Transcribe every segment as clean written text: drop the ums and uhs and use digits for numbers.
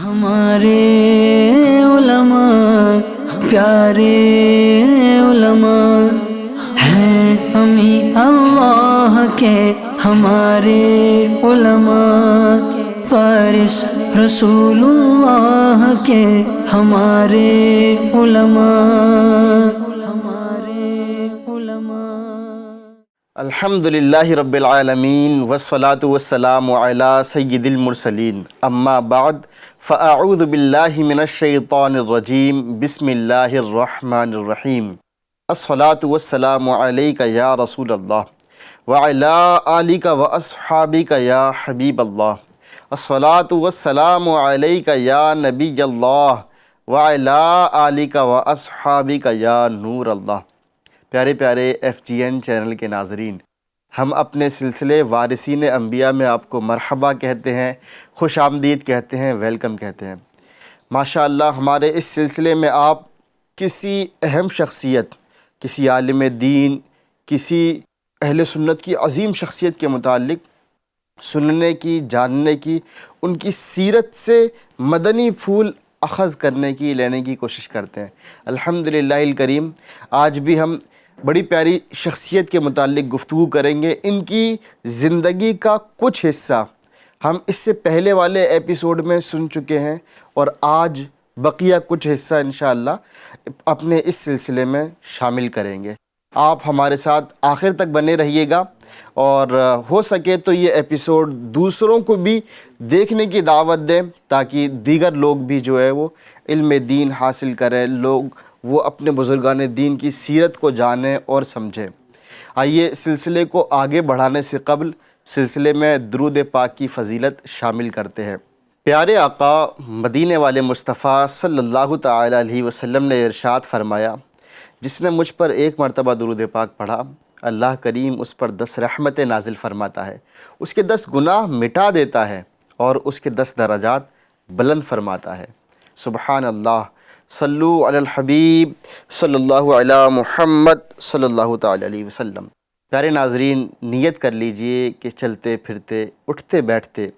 ہمارے علماء پیارے علماء ہیں، ہمیں اللہ کے ہمارے علماء، فارس رسول اللہ کے ہمارے علماء، الحمدللہ رب العالمین والصلاة والسلام علی سید المرسلین، اما بعد فاعوذ باللہ من الشیطان الرجیم، بسم اللہ الرحمن الرحیم۔ الصلاة والسلام علیک یا رسول اللہ وعلی آلک واصحابک یا حبیب اللہ، الصلاة والسلام علیک یا نبی اللہ وعلی آلک واصحابک یا نور اللہ۔ پیارے پیارے ایف جی این چینل کے ناظرین، ہم اپنے سلسلے وارثین انبیاء میں آپ کو مرحبا کہتے ہیں، خوش آمدید کہتے ہیں، ویلکم کہتے ہیں۔ ماشاءاللہ ہمارے اس سلسلے میں آپ کسی اہم شخصیت، کسی عالم دین، کسی اہل سنت کی عظیم شخصیت کے متعلق سننے کی، جاننے کی، ان کی سیرت سے مدنی پھول اخذ کرنے کی، لینے کی کوشش کرتے ہیں۔ الحمدللہ الکریم، آج بھی ہم بڑی پیاری شخصیت کے متعلق گفتگو کریں گے۔ ان کی زندگی کا کچھ حصہ ہم اس سے پہلے والے ایپیسوڈ میں سن چکے ہیں، اور آج بقیہ کچھ حصہ انشاءاللہ اپنے اس سلسلے میں شامل کریں گے۔ آپ ہمارے ساتھ آخر تک بنے رہیے گا، اور ہو سکے تو یہ ایپیسوڈ دوسروں کو بھی دیکھنے کی دعوت دیں، تاکہ دیگر لوگ بھی جو ہے وہ علم دین حاصل کریں، لوگ وہ اپنے بزرگان دین کی سیرت کو جانیں اور سمجھیں۔ آئیے سلسلے کو آگے بڑھانے سے قبل سلسلے میں درود پاک کی فضیلت شامل کرتے ہیں۔ پیارے آقا مدینے والے مصطفیٰ صلی اللہ تعالی علیہ وسلم نے ارشاد فرمایا، جس نے مجھ پر ایک مرتبہ درود پاک پڑھا، اللہ کریم اس پر 10 رحمتیں نازل فرماتا ہے، اس کے 10 گناہ مٹا دیتا ہے، اور اس کے 10 درجات بلند فرماتا ہے۔ سبحان اللہ، صلو علی الحبیب صلی اللہ علی محمد صلی اللہ تعالی علیہ وسلم۔ پیارے ناظرین، نیت کر لیجئے کہ چلتے پھرتے، اٹھتے بیٹھتے،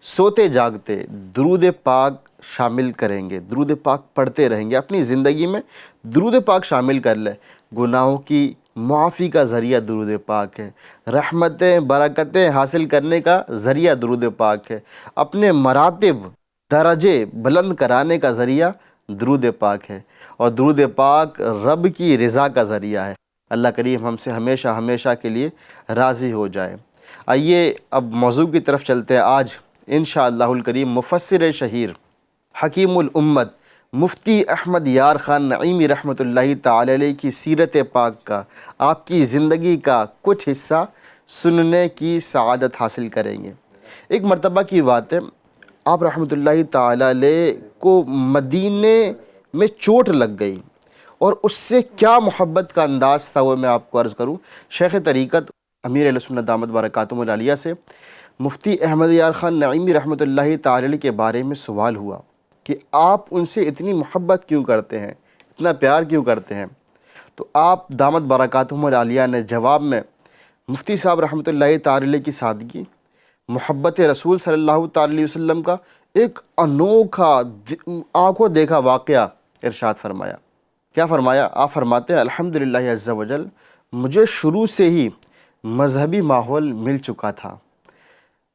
سوتے جاگتے درود پاک شامل کریں گے، درود پاک پڑھتے رہیں گے، اپنی زندگی میں درود پاک شامل کر لیں۔ گناہوں کی معافی کا ذریعہ درود پاک ہے، رحمتیں برکتیں حاصل کرنے کا ذریعہ درود پاک ہے، اپنے مراتب درجے بلند کرانے کا ذریعہ درود پاک ہے، اور درود پاک رب کی رضا کا ذریعہ ہے۔ اللہ کریم ہم سے ہمیشہ ہمیشہ کے لیے راضی ہو جائے۔ آئیے اب موضوع کی طرف چلتے ہیں۔ آج انشاءاللہ الکریم مفسر شہیر، حکیم الامت، مفتی احمد یار خان نعیمی رحمۃ اللہ تعالی علیہ کی سیرت پاک کا، آپ کی زندگی کا کچھ حصہ سننے کی سعادت حاصل کریں گے۔ ایک مرتبہ کی بات ہے، آپ رحمۃ اللہ تعالی علیہ کو مدینے میں چوٹ لگ گئی، اور اس سے کیا محبت کا انداز تھا وہ میں آپ کو عرض کروں۔ شیخ طریقت امیر اہل سنت دامت برکاتہم العالیہ سے مفتی احمد یار خان نعیمی رحمۃ اللہ تعالی علیہ کے بارے میں سوال ہوا کہ آپ ان سے اتنی محبت کیوں کرتے ہیں، اتنا پیار کیوں کرتے ہیں؟ تو آپ دامت برکاتہم العالیہ نے جواب میں مفتی صاحب رحمۃ اللہ تعالی علیہ کی سادگی، محبت رسول صلی اللہ تعالی علیہ وسلم کا ایک انوکھا آنکھوں دیکھا واقعہ ارشاد فرمایا۔ کیا فرمایا؟ آپ فرماتے ہیں، الحمدللہ عز و جل، مجھے شروع سے ہی مذہبی ماحول مل چکا تھا۔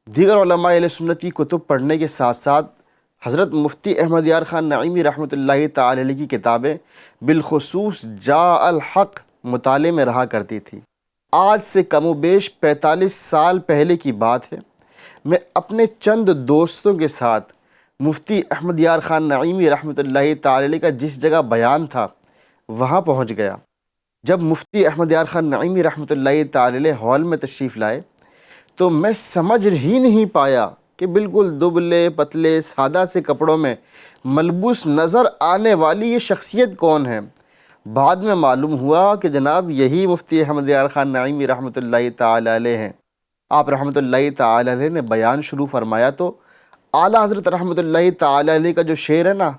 دیگر علماء اہل سنت کی کتب پڑھنے کے ساتھ ساتھ حضرت مفتی احمد یار خان نعیمی رحمۃ اللہ تعالی علیہ کی کتابیں بالخصوص جاء الحق مطالعے میں رہا کرتی تھی۔ آج سے کم و بیش 45 سال پہلے کی بات ہے، میں اپنے چند دوستوں کے ساتھ مفتی احمد یار خان نعیمی رحمۃ اللہ تعالی علیہ کا جس جگہ بیان تھا وہاں پہنچ گیا۔ جب مفتی احمد یار خان نعیمی رحمۃ اللہ تعالی علیہ ہال میں تشریف لائے تو میں سمجھ ہی نہیں پایا کہ بالکل دبلے پتلے سادہ سے کپڑوں میں ملبوس نظر آنے والی یہ شخصیت کون ہے۔ بعد میں معلوم ہوا کہ جناب یہی مفتی احمد یار خان نعیمی رحمۃ اللہ تعالی علیہ ہیں۔ آپ رحمۃ اللہ تعالی علیہ نے بیان شروع فرمایا تو اعلیٰ حضرت رحمۃ اللہ تعالی علیہ کا جو شعر ہے نا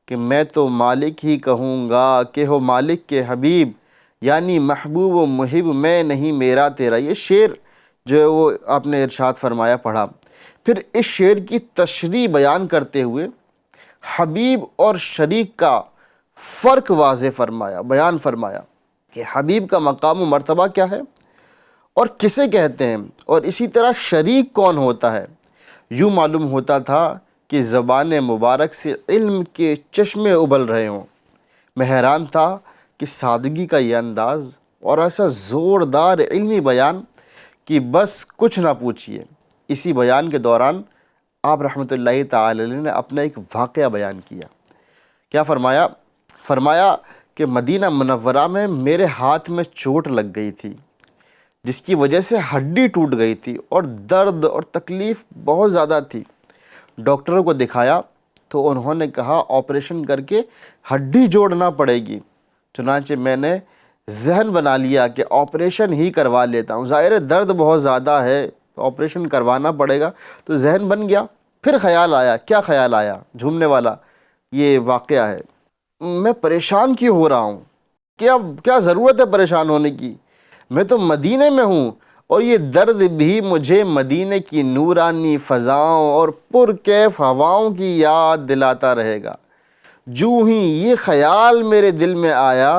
کہ میں تو مالک ہی کہوں گا کہ ہو مالک کے حبیب، یعنی محبوب و محب میں نہیں میرا تیرا، یہ شعر جو ہے وہ آپ نے ارشاد فرمایا پڑھا۔ پھر اس شعر کی تشریح بیان کرتے ہوئے حبیب اور شریک کا فرق واضح فرمایا، بیان فرمایا کہ حبیب کا مقام و مرتبہ کیا ہے اور کسے کہتے ہیں، اور اسی طرح شریک کون ہوتا ہے۔ یوں معلوم ہوتا تھا کہ زبان مبارک سے علم کے چشمے ابل رہے ہوں۔ میں حیران تھا کہ سادگی کا یہ انداز اور ایسا زوردار علمی بیان کہ بس کچھ نہ پوچھئے۔ اسی بیان کے دوران آپ رحمۃ اللہ تعالی علیہ نے اپنا ایک واقعہ بیان کیا۔ کیا فرمایا؟ فرمایا کہ مدینہ منورہ میں میرے ہاتھ میں چوٹ لگ گئی تھی، جس کی وجہ سے ہڈی ٹوٹ گئی تھی اور درد اور تکلیف بہت زیادہ تھی۔ ڈاکٹروں کو دکھایا تو انہوں نے کہا آپریشن کر کے ہڈی جوڑنا پڑے گی۔ چنانچہ میں نے ذہن بنا لیا کہ آپریشن ہی کروا لیتا ہوں، ظاہر ہے درد بہت زیادہ ہے، آپریشن کروانا پڑے گا، تو ذہن بن گیا۔ پھر خیال آیا، کیا خیال آیا؟ جھومنے والا یہ واقعہ ہے، میں پریشان کیوں ہو رہا ہوں؟ کیا ضرورت ہے پریشان ہونے کی؟ میں تو مدینے میں ہوں، اور یہ درد بھی مجھے مدینے کی نورانی فضاؤں اور پرکیف ہواؤں کی یاد دلاتا رہے گا۔ جو ہی یہ خیال میرے دل میں آیا،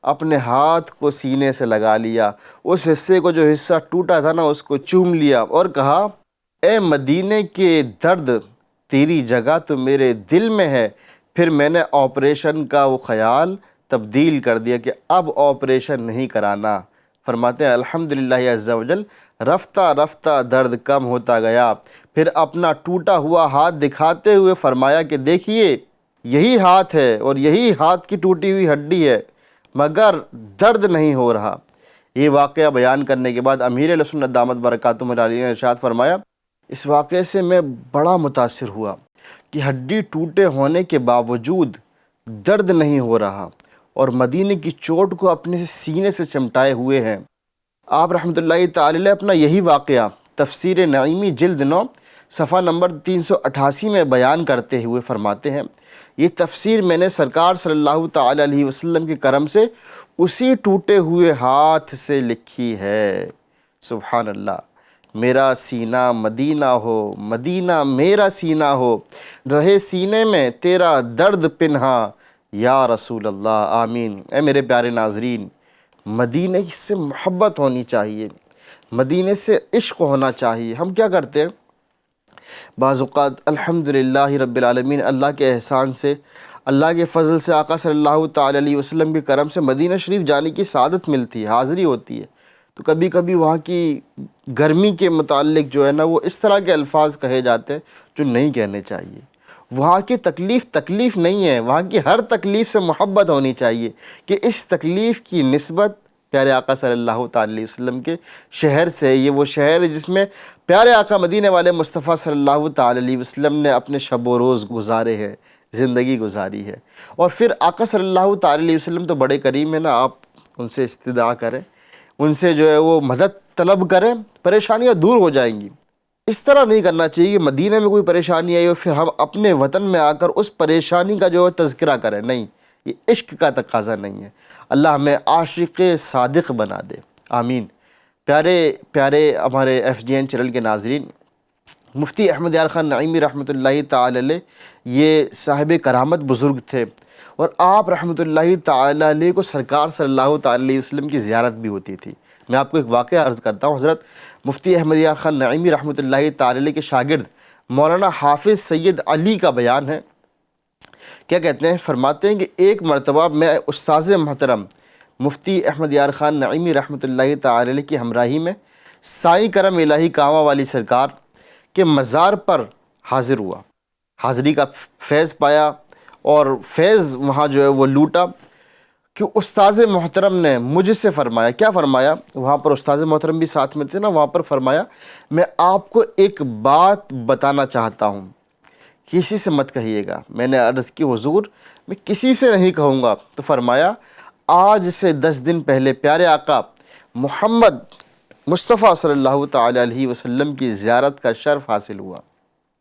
اپنے ہاتھ کو سینے سے لگا لیا، اس حصے کو جو حصہ ٹوٹا تھا نا اس کو چوم لیا اور کہا اے مدینے کے درد، تیری جگہ تو میرے دل میں ہے۔ پھر میں نے آپریشن کا وہ خیال تبدیل کر دیا کہ اب آپریشن نہیں کرانا۔ فرماتے ہیں الحمدللہ عز و جل، رفتہ رفتہ درد کم ہوتا گیا۔ پھر اپنا ٹوٹا ہوا ہاتھ دکھاتے ہوئے فرمایا کہ دیکھیے یہی ہاتھ ہے اور یہی ہاتھ کی ٹوٹی ہوئی ہڈی ہے، مگر درد نہیں ہو رہا۔ یہ واقعہ بیان کرنے کے بعد امیر اہل سنت دامت برکاتہم العالیہ نے ارشاد فرمایا، اس واقعے سے میں بڑا متاثر ہوا کہ ہڈی ٹوٹے ہونے کے باوجود درد نہیں ہو رہا اور مدینے کی چوٹ کو اپنے سینے سے چمٹائے ہوئے ہیں۔ آپ رحمۃ اللہ تعالی علیہ اپنا یہی واقعہ تفسیر نعیمی جلد 9 صفحہ نمبر 388 میں بیان کرتے ہوئے فرماتے ہیں، یہ تفسیر میں نے سرکار صلی اللہ تعالی علیہ وسلم کے کرم سے اسی ٹوٹے ہوئے ہاتھ سے لکھی ہے۔ سبحان اللہ، میرا سینہ مدینہ ہو، مدینہ میرا سینہ ہو، رہے سینے میں تیرا درد پنہا یا رسول اللہ، آمین۔ اے میرے پیارے ناظرین، مدینے سے محبت ہونی چاہیے، مدینے سے عشق ہونا چاہیے۔ ہم کیا کرتے ہیں؟ بعض اوقات الحمدللہ رب العالمین، اللہ کے احسان سے، اللہ کے فضل سے، آقا صلی اللہ تعالی علیہ وسلم کے کرم سے مدینہ شریف جانے کی سعادت ملتی ہے، حاضری ہوتی ہے، تو کبھی کبھی وہاں کی گرمی کے متعلق جو ہے نا وہ اس طرح کے الفاظ کہے جاتے ہیں جو نہیں کہنے چاہیے۔ وہاں کی تکلیف نہیں ہے، وہاں کی ہر تکلیف سے محبت ہونی چاہیے کہ اس تکلیف کی نسبت پیارے آقا صلی اللہ تعالی علیہ وسلم کے شہر سے، یہ وہ شہر ہے جس میں پیارے آقا مدینے والے مصطفیٰ صلی اللہ تعالی علیہ وسلم نے اپنے شب و روز گزارے ہیں، زندگی گزاری ہے۔ اور پھر آقا صلی اللہ تعالی علیہ وسلم تو بڑے کریم ہیں نا، آپ ان سے استدعا کریں، ان سے جو ہے وہ مدد طلب کریں، پریشانیاں دور ہو جائیں گی۔ اس طرح نہیں کرنا چاہیے کہ مدینہ میں کوئی پریشانی آئی اور پھر ہم اپنے وطن میں آ کر اس پریشانی کا جو ہے تذکرہ کریں، نہیں، یہ عشق کا تقاضا نہیں ہے۔ اللہ ہمیں عاشق صادق بنا دے، آمین۔ پیارے پیارے ہمارے ایف جی این چینل کے ناظرین، مفتی احمد یار خان نعیمی رحمۃ اللہ تعالی علیہ یہ صاحب کرامت بزرگ تھے، اور آپ رحمۃ اللہ تعالی علیہ کو سرکار صلی اللہ تعالی علیہ وسلم کی زیارت بھی ہوتی تھی۔ میں آپ کو ایک واقعہ عرض کرتا ہوں۔ حضرت مفتی احمد یار خان نعیمی رحمۃ اللہ تعالی علیہ کے شاگرد مولانا حافظ سید علی کا بیان ہے، کیا کہتے ہیں؟ فرماتے ہیں کہ ایک مرتبہ میں استاذ محترم مفتی احمد یار خان نعیمی رحمۃ اللہ تعالی علیہ کی ہمراہی میں سائیں کرم الہی کانواں والی سرکار کے مزار پر حاضر ہوا، حاضری کا فیض پایا اور فیض وہاں جو ہے وہ لوٹا کہ استاذ محترم نے مجھ سے فرمایا، کیا فرمایا؟ وہاں پر استاذ محترم بھی ساتھ میں تھے نا، وہاں پر فرمایا میں آپ کو ایک بات بتانا چاہتا ہوں، کسی سے مت کہیے گا۔ میں نے عرض کی حضور میں کسی سے نہیں کہوں گا، تو فرمایا آج سے 10 دن پہلے پیارے آقا محمد مصطفیٰ صلی اللہ تعالی علیہ وسلم کی زیارت کا شرف حاصل ہوا،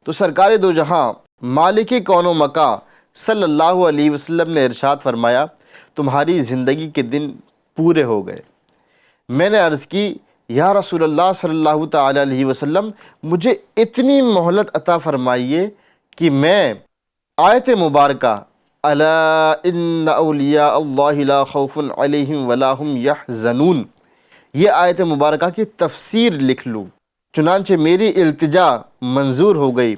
تو سرکار دو جہاں مالک کون و مکاں صلی اللہ علیہ وسلم نے ارشاد فرمایا تمہاری زندگی کے دن پورے ہو گئے۔ میں نے عرض کی یا رسول اللہ صلی اللہ تعالی علیہ وسلم، مجھے اتنی مہلت عطا فرمائیے کہ میں آیت مبارکہ الا ان اولیاء اللہ لا خوف علیہم ولا هم یحزنون، یہ آیت مبارکہ کی تفسیر لکھ لوں۔ چنانچہ میری التجا منظور ہو گئی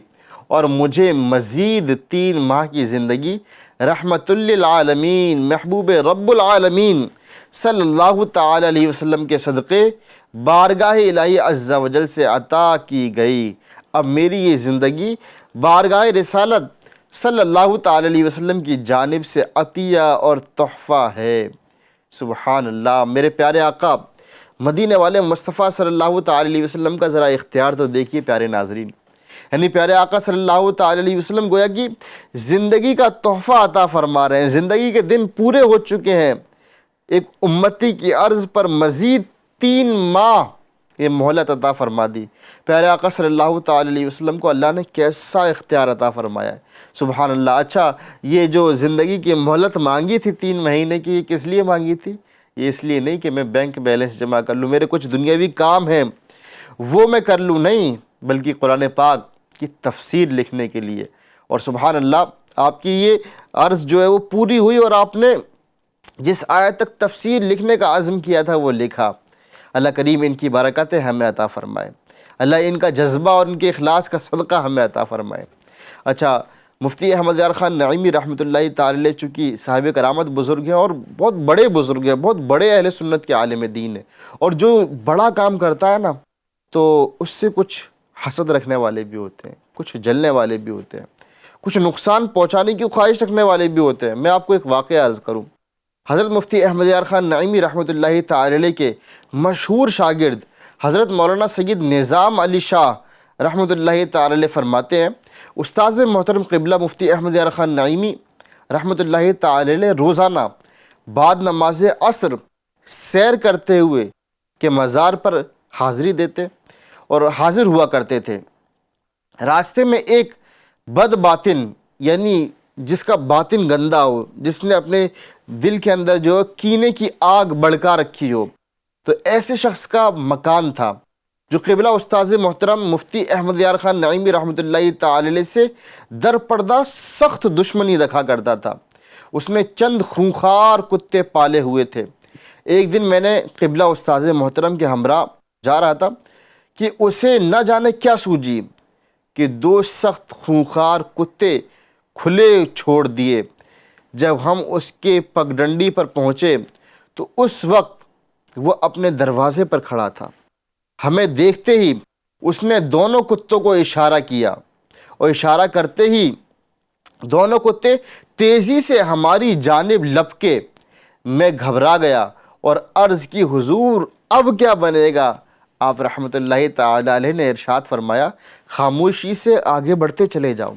اور مجھے مزید 3 ماہ کی زندگی رحمت للعالمین محبوب رب العالمین صلی اللہ تعالی علیہ وسلم کے صدقے بارگاہ الہی عز و جل سے عطا کی گئی۔ اب میری یہ زندگی بارگاہ رسالت صلی اللہ تعالی علیہ وسلم کی جانب سے عطیہ اور تحفہ ہے۔ سبحان اللہ، میرے پیارے آقا مدینے والے مصطفیٰ صلی اللہ تعالی علیہ وسلم کا ذرا اختیار تو دیکھیے پیارے ناظرین، یعنی پیارے آقا صلی اللہ تعالی علیہ وسلم گویا کہ زندگی کا تحفہ عطا فرما رہے ہیں، زندگی کے دن پورے ہو چکے ہیں، ایک امتی کی عرض پر مزید 3 ماہ یہ مہلت عطا فرما دی۔ پیارے آقا صلی اللہ تعالی علیہ وسلم کو اللہ نے کیسا اختیار عطا فرمایا ہے، سبحان اللہ۔ اچھا، یہ جو زندگی کی مہلت مانگی تھی 3 مہینے کی، یہ کس لیے مانگی تھی؟ یہ اس لیے نہیں کہ میں بینک بیلنس جمع کر لوں، میرے کچھ دنیاوی کام ہیں وہ میں کر لوں، نہیں، بلکہ قرآن پاک کی تفسیر لکھنے کے لیے۔ اور سبحان اللہ، آپ کی یہ عرض جو ہے وہ پوری ہوئی اور آپ نے جس آیت تک تفسیر لکھنے کا عزم کیا تھا وہ لکھا۔ اللہ کریم ان کی برکتیں ہمیں عطا فرمائے، اللہ ان کا جذبہ اور ان کے اخلاص کا صدقہ ہمیں عطا فرمائے۔ اچھا، مفتی احمد یار خان نعیمی رحمۃ اللہ تعالی علیہ چونکہ صاحب کرامت بزرگ ہیں اور بہت بڑے بزرگ ہیں، بہت بڑے اہل سنت کے عالم دین ہیں، اور جو بڑا کام کرتا ہے نا تو اس سے کچھ حسد رکھنے والے بھی ہوتے ہیں، کچھ جلنے والے بھی ہوتے ہیں، کچھ نقصان پہنچانے کی خواہش رکھنے والے بھی ہوتے ہیں۔ میں آپ کو ایک واقعہ عرض کروں۔ حضرت مفتی احمد یار خان نعیمی رحمۃ اللہ تعالی علیہ کے مشہور شاگرد حضرت مولانا سید نظام علی شاہ رحمۃ اللہ تعالی علیہ فرماتے ہیں، استاذ محترم قبلہ مفتی احمد یار خان نعیمی رحمۃ اللہ تعالی علیہ روزانہ بعد نماز عصر سیر کرتے ہوئے کہ مزار پر حاضری دیتے اور حاضر ہوا کرتے تھے۔ راستے میں ایک بد باطن، یعنی جس کا باطن گندا ہو، جس نے اپنے دل کے اندر جو کینے کی آگ بڑکا رکھی ہو، تو ایسے شخص کا مکان تھا جو قبلہ استاذ محترم مفتی احمد یار خان نعیمی رحمۃ اللہ تعالی علیہ سے در پردہ سخت دشمنی رکھا کرتا تھا۔ اس نے چند خونخوار کتے پالے ہوئے تھے۔ ایک دن میں نے قبلہ استاذ محترم کے ہمراہ جا رہا تھا کہ اسے نہ جانے کیا سوجی کہ 2 سخت خونخوار کتے کھلے چھوڑ دیے۔ جب ہم اس کے پگڈنڈی پر پہنچے تو اس وقت وہ اپنے دروازے پر کھڑا تھا۔ ہمیں دیکھتے ہی اس نے دونوں کتوں کو اشارہ کیا اور اشارہ کرتے ہی دونوں کتے تیزی سے ہماری جانب لپکے۔ میں گھبرا گیا اور عرض کی حضور اب کیا بنے گا؟ آپ رحمۃ اللہ تعالی علیہ نے ارشاد فرمایا، خاموشی سے آگے بڑھتے چلے جاؤ۔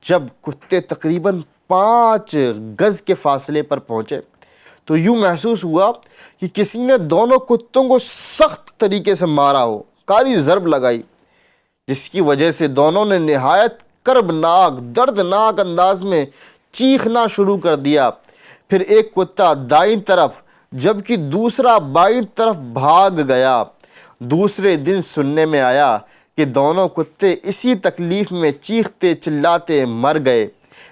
جب کتے تقریباً 5 گز کے فاصلے پر پہنچے تو یوں محسوس ہوا کہ کسی نے دونوں کتوں کو سخت طریقے سے مارا ہو، کاری ضرب لگائی، جس کی وجہ سے دونوں نے نہایت کربناک دردناک انداز میں چیخنا شروع کر دیا۔ پھر ایک کتا دائیں طرف جبکہ دوسرا بائیں طرف بھاگ گیا۔ دوسرے دن سننے میں آیا کہ دونوں کتے اسی تکلیف میں چیختے چلاتے مر گئے۔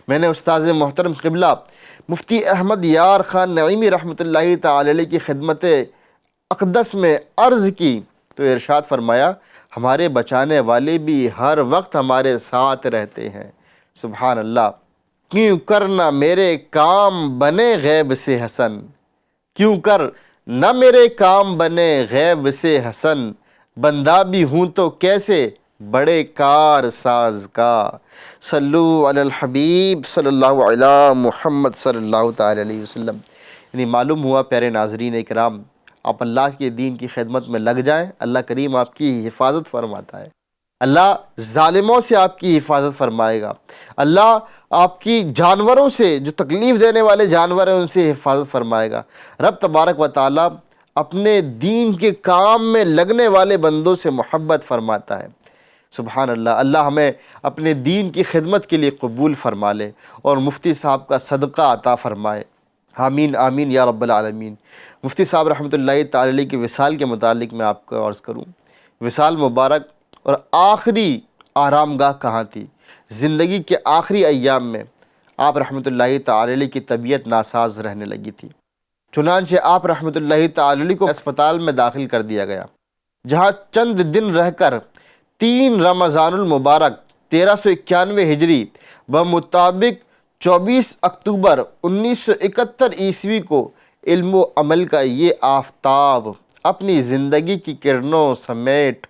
میں نے استاذ محترم قبلہ مفتی احمد یار خان نعیمی رحمۃ اللہ تعالی علیہ کی خدمت اقدس میں عرض کی تو ارشاد فرمایا، ہمارے بچانے والے بھی ہر وقت ہمارے ساتھ رہتے ہیں۔ سبحان اللہ۔ کیوں کر نہ میرے کام بنے غیب سے حسن، کیوں کر نہ میرے کام بنے غیب سے حسن، بندہ بھی ہوں تو کیسے بڑے کار ساز کا۔ صلو علی الحبیب صلی اللہ علیہ محمد صلی اللہ تعالی علیہ وسلم۔ یعنی معلوم ہوا پیارے ناظرین اکرام، آپ اللہ کے دین کی خدمت میں لگ جائیں، اللہ کریم آپ کی حفاظت فرماتا ہے، اللہ ظالموں سے آپ کی حفاظت فرمائے گا، اللہ آپ کی جانوروں سے جو تکلیف دینے والے جانور ہیں ان سے حفاظت فرمائے گا۔ رب تبارک و تعالیٰ اپنے دین کے کام میں لگنے والے بندوں سے محبت فرماتا ہے۔ سبحان اللہ۔ اللہ ہمیں اپنے دین کی خدمت کے لیے قبول فرما لے اور مفتی صاحب کا صدقہ عطا فرمائے، آمین آمین یا رب العالمین۔ مفتی صاحب رحمۃ اللہ تعالی علیہ کے وصال کے متعلق میں آپ کو عرض کروں، وصال مبارک اور آخری آرام گاہ کہاں تھی؟ زندگی کے آخری ایام میں آپ رحمۃ اللہ تعالی علیہ کی طبیعت ناساز رہنے لگی تھی، چنانچہ آپ رحمۃ اللہ تعالی علیہ کو اسپتال میں داخل کر دیا گیا، جہاں چند دن رہ کر 3 رمضان المبارک 1391 ہجری بمطابق 24 اکتوبر 1971 عیسوی کو علم و عمل کا یہ آفتاب اپنی زندگی کی کرنوں سمیٹ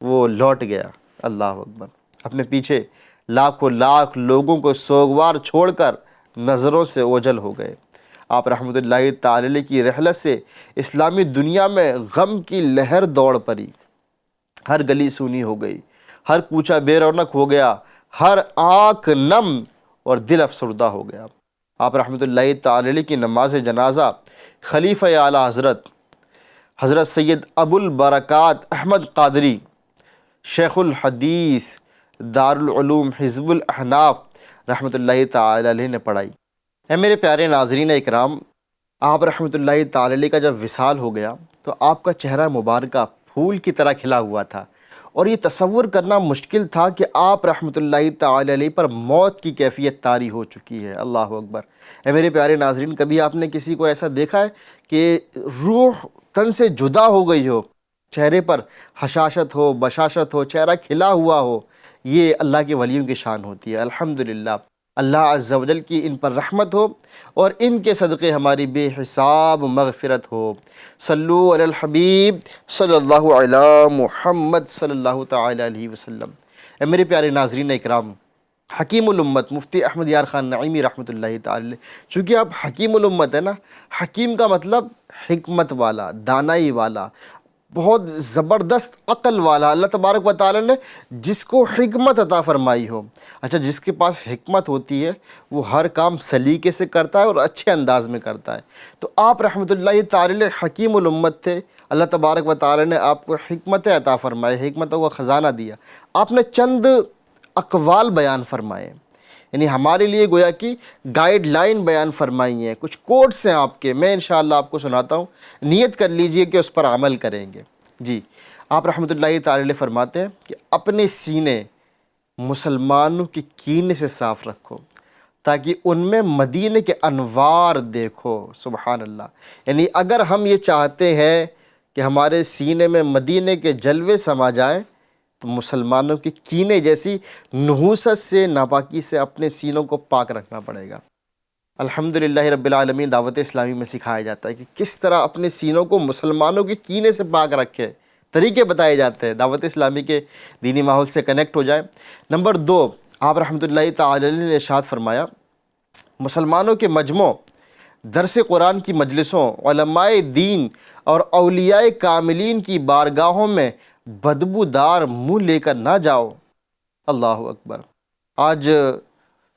وہ لوٹ گیا۔ اللہ اکبر۔ اپنے پیچھے لاکھوں لاکھ لوگوں کو سوگوار چھوڑ کر نظروں سے اوجھل ہو گئے۔ آپ رحمۃ اللہ تعالی علیہ کی رحلت سے اسلامی دنیا میں غم کی لہر دوڑ پڑی، ہر گلی سونی ہو گئی، ہر کوچہ بے رونق ہو گیا، ہر آنکھ نم اور دل افسردہ ہو گیا۔ آپ رحمۃ اللہ تعالی علیہ کی نماز جنازہ خلیفہ اعلیٰ حضرت سید ابو البرکات احمد قادری شیخ الحدیث دارالعلوم حزب الاحناف رحمۃ اللہ تعالی علیہ نے پڑھائی۔ اے میرے پیارے ناظرین اکرام، آپ رحمۃ اللہ تعالی علیہ کا جب وصال ہو گیا تو آپ کا چہرہ مبارکہ پھول کی طرح کھلا ہوا تھا، اور یہ تصور کرنا مشکل تھا کہ آپ رحمۃ اللہ تعالی علیہ پر موت کی کیفیت طاری ہو چکی ہے۔ اللہ اکبر۔ اے میرے پیارے ناظرین، کبھی آپ نے کسی کو ایسا دیکھا ہے کہ روح تن سے جدا ہو گئی ہو، چہرے پر حشاشت ہو، بشاشت ہو، چہرہ کھلا ہوا ہو؟ یہ اللہ کے ولیوں کی شان ہوتی ہے۔ الحمدللہ، اللہ عز و جل کی ان پر رحمت ہو اور ان کے صدقے ہماری بے حساب مغفرت ہو۔ صلو علی الحبیب صلی اللہ علی محمد صلی اللہ تعالی علیہ وسلم۔ اے میرے پیارے ناظرین اکرام، حکیم الامت مفتی احمد یار خان نعیمی رحمۃ اللہ تعالی علیہ، چونکہ آپ حکیم الامت ہے نا، حکیم کا مطلب حکمت والا، دانائی والا، بہت زبردست عقل والا۔ اللہ تبارک و تعالی نے جس کو حکمت عطا فرمائی ہو، اچھا جس کے پاس حکمت ہوتی ہے وہ ہر کام سلیقے سے کرتا ہے اور اچھے انداز میں کرتا ہے۔ تو آپ رحمۃ اللہ تعالی علیہ حکیم الامت تھے، اللہ تبارک و تعالی نے آپ کو حکمت عطا فرمائے، حکمتوں کا خزانہ دیا۔ آپ نے چند اقوال بیان فرمائے، یعنی ہمارے لیے گویا کہ گائیڈ لائن بیان فرمائی ہیں، کچھ کوڈس ہیں آپ کے، میں انشاءاللہ آپ کو سناتا ہوں، نیت کر لیجئے کہ اس پر عمل کریں گے۔ جی، آپ رحمۃ اللہ تعالی علیہ فرماتے ہیں کہ اپنے سینے مسلمانوں کے کینے سے صاف رکھو تاکہ ان میں مدینے کے انوار دیکھو۔ سبحان اللہ۔ یعنی اگر ہم یہ چاہتے ہیں کہ ہمارے سینے میں مدینے کے جلوے سما جائیں تو مسلمانوں کے کینے جیسی نحوست سے، ناپاکی سے اپنے سینوں کو پاک رکھنا پڑے گا۔ الحمدللہ رب العالمین دعوت اسلامی میں سکھایا جاتا ہے کہ کس طرح اپنے سینوں کو مسلمانوں کے کینے سے پاک رکھے، طریقے بتائے جاتے ہیں۔ دعوت اسلامی کے دینی ماحول سے کنیکٹ ہو جائیں۔ نمبر 2، آپ رحمۃ اللہ تعالی علیہ نے ارشاد فرمایا، مسلمانوں کے مجمعوں، درس قرآن کی مجلسوں، علماء دین اور اولیاء کاملین کی بارگاہوں میں بدبودار منہ لے کر نہ جاؤ۔ اللہ اکبر۔ آج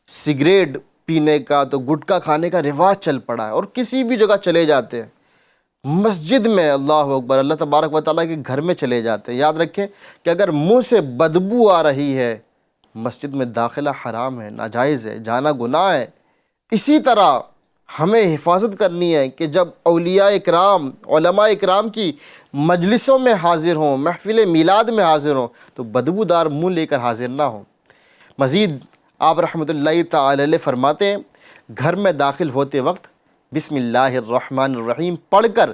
سگریٹ پینے کا تو گٹکا کھانے کا رواج چل پڑا ہے، اور کسی بھی جگہ چلے جاتے ہیں، مسجد میں، اللہ اکبر، اللہ تبارک و تعالیٰ کے گھر میں چلے جاتے ہیں۔ یاد رکھیں کہ اگر منہ سے بدبو آ رہی ہے، مسجد میں داخلہ حرام ہے، ناجائز ہے، جانا گناہ ہے۔ اسی طرح ہمیں حفاظت کرنی ہے کہ جب اولیاء اکرام، علماء اکرام کی مجلسوں میں حاضر ہوں، محفل میلاد میں حاضر ہوں، تو بدبودار منہ لے کر حاضر نہ ہوں۔ مزید آپ رحمۃ اللہ تعالی علیہ فرماتے ہیں، گھر میں داخل ہوتے وقت بسم اللہ الرحمن الرحیم پڑھ کر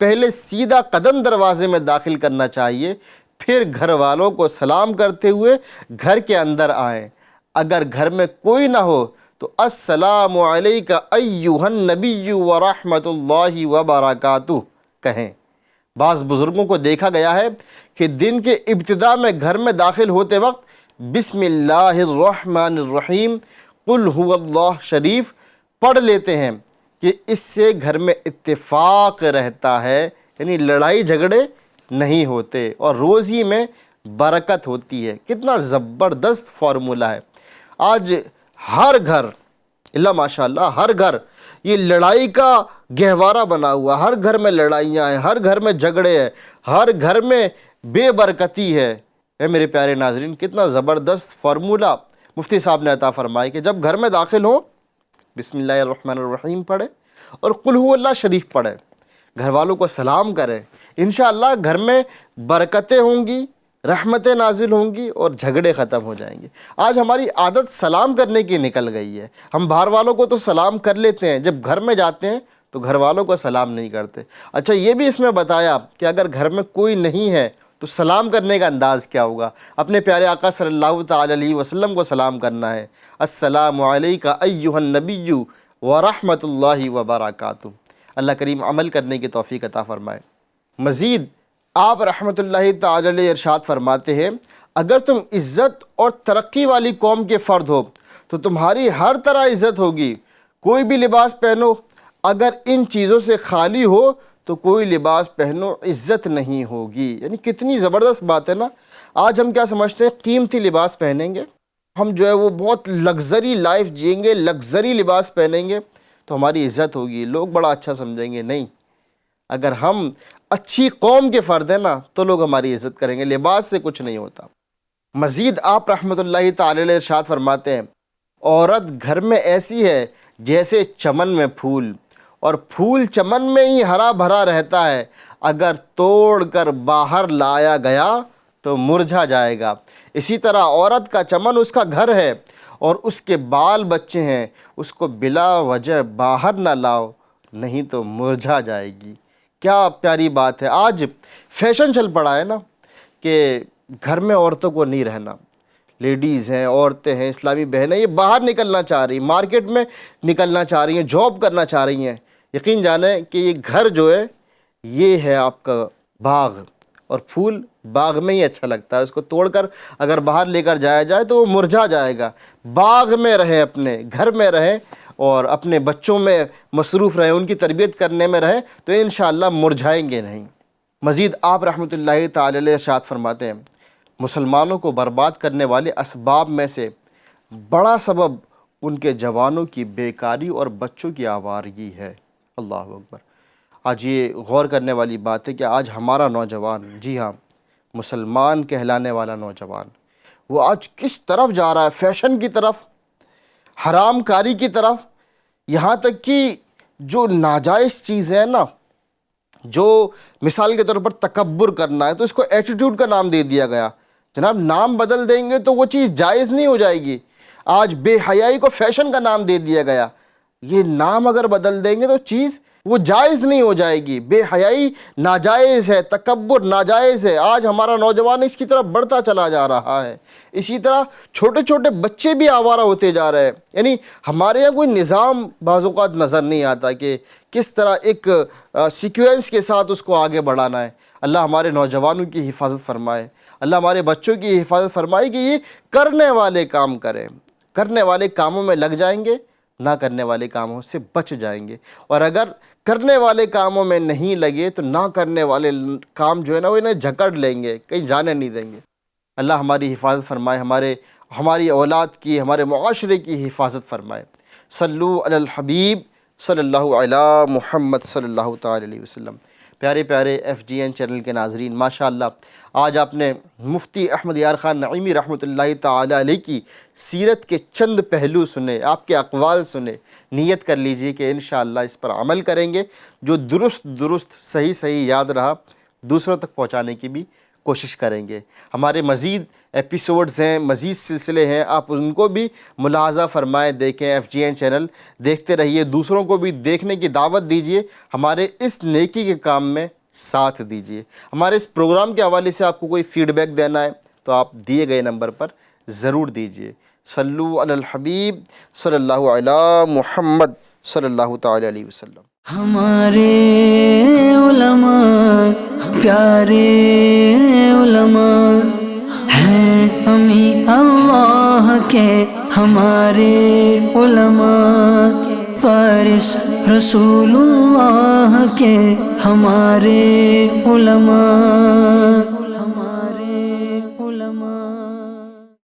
پہلے سیدھا قدم دروازے میں داخل کرنا چاہیے، پھر گھر والوں کو سلام کرتے ہوئے گھر کے اندر آئیں۔ اگر گھر میں کوئی نہ ہو تو السلام علیک ایھا النبی ورحمۃ اللہ وبرکاتہ کہیں۔ بعض بزرگوں کو دیکھا گیا ہے کہ دن کے ابتدا میں گھر میں داخل ہوتے وقت بسم اللہ الرحمن الرحیم قل هو اللہ شریف پڑھ لیتے ہیں کہ اس سے گھر میں اتفاق رہتا ہے، یعنی لڑائی جھگڑے نہیں ہوتے اور روزی میں برکت ہوتی ہے۔ کتنا زبردست فارمولہ ہے۔ آج ہر گھر، اللہ ماشاء اللہ، ہر گھر یہ لڑائی کا گہوارہ بنا ہوا، ہر گھر میں لڑائیاں ہیں، ہر گھر میں جھگڑے ہیں، ہر گھر میں بے برکتی ہے۔ اے میرے پیارے ناظرین، کتنا زبردست فارمولہ مفتی صاحب نے عطا فرمایا کہ جب گھر میں داخل ہوں بسم اللہ الرحمن الرحیم پڑھیں اور قل هو اللہ شریف پڑھیں، گھر والوں کو سلام کریں، انشاءاللہ گھر میں برکتیں ہوں گی، رحمتیں نازل ہوں گی اور جھگڑے ختم ہو جائیں گے۔ آج ہماری عادت سلام کرنے کی نکل گئی ہے، ہم باہر والوں کو تو سلام کر لیتے ہیں، جب گھر میں جاتے ہیں تو گھر والوں کو سلام نہیں کرتے۔ اچھا یہ بھی اس میں بتایا کہ اگر گھر میں کوئی نہیں ہے تو سلام کرنے کا انداز کیا ہوگا۔ اپنے پیارے آقا صلی اللہ تعالی علیہ وسلم کو سلام کرنا ہے، السلام علیکہ ایہا النبی ورحمۃ اللہ وبرکاتہ۔ اللہ کریم عمل کرنے کی توفیق عطا فرمائے۔ مزید آپ رحمۃ اللہ تعالی علیہ ارشاد فرماتے ہیں، اگر تم عزت اور ترقی والی قوم کے فرد ہو تو تمہاری ہر طرح عزت ہوگی۔ کوئی بھی لباس پہنو، اگر ان چیزوں سے خالی ہو تو کوئی لباس پہنو عزت نہیں ہوگی۔ یعنی کتنی زبردست بات ہے نا۔ آج ہم کیا سمجھتے ہیں، قیمتی لباس پہنیں گے، ہم جو ہے وہ بہت لگژری لائف جئیں گے، لگژری لباس پہنیں گے تو ہماری عزت ہوگی، لوگ بڑا اچھا سمجھیں گے۔ نہیں، اگر ہم اچھی قوم کے فرد ہیں نا تو لوگ ہماری عزت کریں گے، لباس سے کچھ نہیں ہوتا۔ مزید آپ رحمۃ اللہ تعالی علیہ ارشاد فرماتے ہیں، عورت گھر میں ایسی ہے جیسے چمن میں پھول، اور پھول چمن میں ہی ہرا بھرا رہتا ہے، اگر توڑ کر باہر لایا گیا تو مرجھا جائے گا۔ اسی طرح عورت کا چمن اس کا گھر ہے اور اس کے بال بچے ہیں، اس کو بلا وجہ باہر نہ لاؤ نہیں تو مرجھا جائے گی۔ کیا پیاری بات ہے۔ آج فیشن چل پڑا ہے نا کہ گھر میں عورتوں کو نہیں رہنا، لیڈیز ہیں، عورتیں ہیں، اسلامی بہنیں، یہ باہر نکلنا چاہ رہی ہیں، مارکیٹ میں نکلنا چاہ رہی ہیں، جاب کرنا چاہ رہی ہیں۔ یقین جانیں کہ یہ گھر جو ہے یہ ہے آپ کا باغ، اور پھول باغ میں ہی اچھا لگتا ہے، اس کو توڑ کر اگر باہر لے کر جایا جائے تو وہ مرجھا جائے گا۔ باغ میں رہیں، اپنے گھر میں رہیں اور اپنے بچوں میں مصروف رہیں، ان کی تربیت کرنے میں رہیں تو انشاءاللہ مرجھائیں گے نہیں۔ مزید آپ رحمۃ اللہ تعالی علیہ ارشاد فرماتے ہیں، مسلمانوں کو برباد کرنے والے اسباب میں سے بڑا سبب ان کے جوانوں کی بیکاری اور بچوں کی آوارگی ہے۔ اللہ اکبر۔ آج یہ غور کرنے والی بات ہے کہ آج ہمارا نوجوان، جی ہاں مسلمان کہلانے والا نوجوان، وہ آج کس طرف جا رہا ہے، فیشن کی طرف، حرام کاری کی طرف، یہاں تک کہ جو ناجائز چیزیں ہیں نا، جو مثال کے طور پر تکبر کرنا ہے تو اس کو ایٹیٹیوڈ کا نام دے دیا گیا۔ جناب نام بدل دیں گے تو وہ چیز جائز نہیں ہو جائے گی۔ آج بے حیائی کو فیشن کا نام دے دیا گیا، یہ نام اگر بدل دیں گے تو چیز وہ جائز نہیں ہو جائے گی۔ بے حیائی ناجائز ہے، تکبر ناجائز ہے، آج ہمارا نوجوان اس کی طرف بڑھتا چلا جا رہا ہے۔ اسی طرح چھوٹے چھوٹے بچے بھی آوارہ ہوتے جا رہے ہیں۔ یعنی ہمارے یہاں کوئی نظام بعض اوقات نظر نہیں آتا کہ کس طرح ایک سیکوینس کے ساتھ اس کو آگے بڑھانا ہے۔ اللہ ہمارے نوجوانوں کی حفاظت فرمائے، اللہ ہمارے بچوں کی حفاظت فرمائے کہ یہ کرنے والے کام کریں، کرنے والے کاموں میں لگ جائیں گے، نہ کرنے والے کاموں سے بچ جائیں گے، اور اگر کرنے والے کاموں میں نہیں لگے تو نہ کرنے والے کام جو ہے نا وہ انہیں جھکڑ لیں گے، کہیں جانے نہیں دیں گے۔ اللہ ہماری حفاظت فرمائے، ہماری اولاد کی، ہمارے معاشرے کی حفاظت فرمائے۔ صلو علی الحبیب صلی اللہ علی محمد صلی اللہ تعالی علیہ وسلم۔ پیارے پیارے ایف جی این چینل کے ناظرین، ماشاءاللہ آج آپ نے مفتی احمد یار خان نعیمی رحمۃ اللہ تعالی علیہ کی سیرت کے چند پہلو سنے، آپ کے اقوال سنے۔ نیت کر لیجئے کہ انشاءاللہ اس پر عمل کریں گے، جو درست صحیح یاد رہا دوسروں تک پہنچانے کی بھی کوشش کریں گے۔ ہمارے مزید ایپیسوڈز ہیں، مزید سلسلے ہیں، آپ ان کو بھی ملاحظہ فرمائیں، دیکھیں، ایف جی این چینل دیکھتے رہیے، دوسروں کو بھی دیکھنے کی دعوت دیجیے، ہمارے اس نیکی کے کام میں ساتھ دیجیے۔ ہمارے اس پروگرام کے حوالے سے آپ کو کوئی فیڈ بیک دینا ہے تو آپ دیے گئے نمبر پر ضرور دیجیے۔ صلو علی الحبیب صلی اللہ علی محمد صلی اللہ تعالی علیہ وسلم۔ ہمارے علماء پیارے علماء ہیں، ہمیں اللہ کے ہمارے علماء، فارس رسول اللہ کے ہمارے علماء۔